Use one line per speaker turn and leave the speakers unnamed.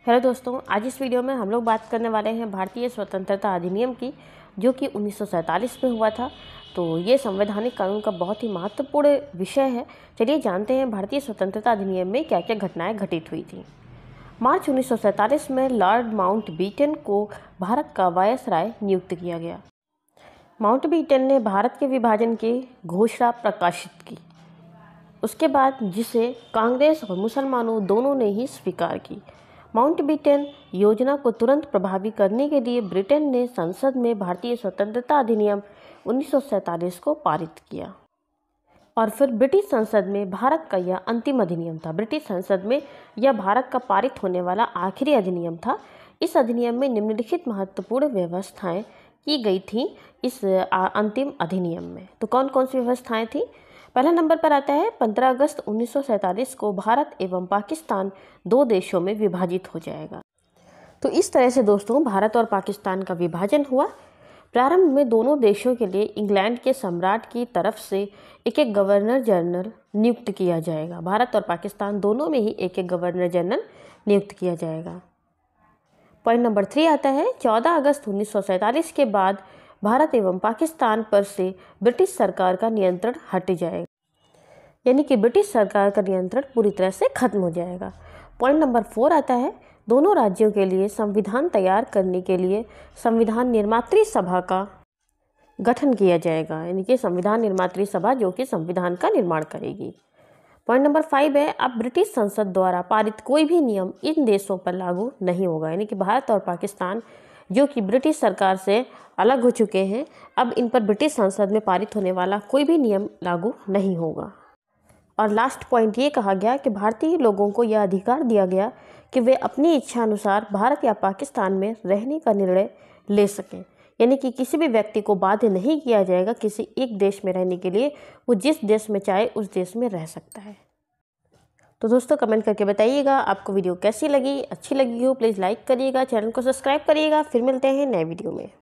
Hello दोस्तों, आज इस वीडियो में हम लोग बात करने वाले हैं भारतीय स्वतंत्रता अधिनियम की, जो कि 1947 में हुआ था। तो ये संवैधानिक कानून का बहुत ही महत्वपूर्ण विषय है। चलिए जानते हैं भारतीय स्वतंत्रता अधिनियम में क्या क्या घटनाएं घटित हुई थी। मार्च 1947 में लॉर्ड माउंटबेटन को भारत का वायसराय नियुक्त किया गया। माउंटबेटन ने भारत के विभाजन की घोषणा प्रकाशित की। उसके बाद जिसे कांग्रेस और मुसलमानों दोनों ने ही स्वीकार की। माउंटबेटन योजना को तुरंत प्रभावी करने के लिए ब्रिटेन ने संसद में भारतीय स्वतंत्रता अधिनियम 1947 को पारित किया और फिर ब्रिटिश संसद में भारत का यह अंतिम अधिनियम था। ब्रिटिश संसद में यह भारत का पारित होने वाला आखिरी अधिनियम था। इस अधिनियम में निम्नलिखित महत्वपूर्ण व्यवस्थाएं की गई थी इस अंतिम अधिनियम में। तो कौन कौन सी व्यवस्थाएं थी? पहला नंबर पर आता है 15 अगस्त 1947 को भारत एवं पाकिस्तान दो देशों में विभाजित हो जाएगा। तो इस तरह से दोस्तों भारत और पाकिस्तान का विभाजन हुआ। प्रारंभ में दोनों देशों के लिए इंग्लैंड के सम्राट की तरफ से एक एक गवर्नर जनरल नियुक्त किया जाएगा। भारत और पाकिस्तान दोनों में ही एक एक गवर्नर जनरल नियुक्त किया जाएगा। पॉइंट नंबर 3 आता है 14 अगस्त 1947 के बाद भारत एवं पाकिस्तान पर से ब्रिटिश सरकार का नियंत्रण हट जाएगा, यानी कि ब्रिटिश सरकार का नियंत्रण पूरी तरह से खत्म हो जाएगा। पॉइंट नंबर 4 आता है दोनों राज्यों के लिए संविधान तैयार करने के लिए संविधान निर्मात्री सभा का गठन किया जाएगा, यानी कि संविधान निर्मात्री सभा जो कि संविधान का निर्माण करेगी। पॉइंट नंबर 5 है अब ब्रिटिश संसद द्वारा पारित कोई भी नियम इन देशों पर लागू नहीं होगा, यानी कि भारत और पाकिस्तान जो कि ब्रिटिश सरकार से अलग हो चुके हैं, अब इन पर ब्रिटिश संसद में पारित होने वाला कोई भी नियम लागू नहीं होगा। और लास्ट पॉइंट ये कहा गया कि भारतीय लोगों को यह अधिकार दिया गया कि वे अपनी इच्छा अनुसार भारत या पाकिस्तान में रहने का निर्णय ले सकें, यानी कि किसी भी व्यक्ति को बाध्य नहीं किया जाएगा किसी एक देश में रहने के लिए। वो जिस देश में चाहे उस देश में रह सकता है। तो दोस्तों कमेंट करके बताइएगा आपको वीडियो कैसी लगी। अच्छी लगी हो प्लीज़ लाइक करिएगा, चैनल को सब्सक्राइब करिएगा। फिर मिलते हैं नए वीडियो में।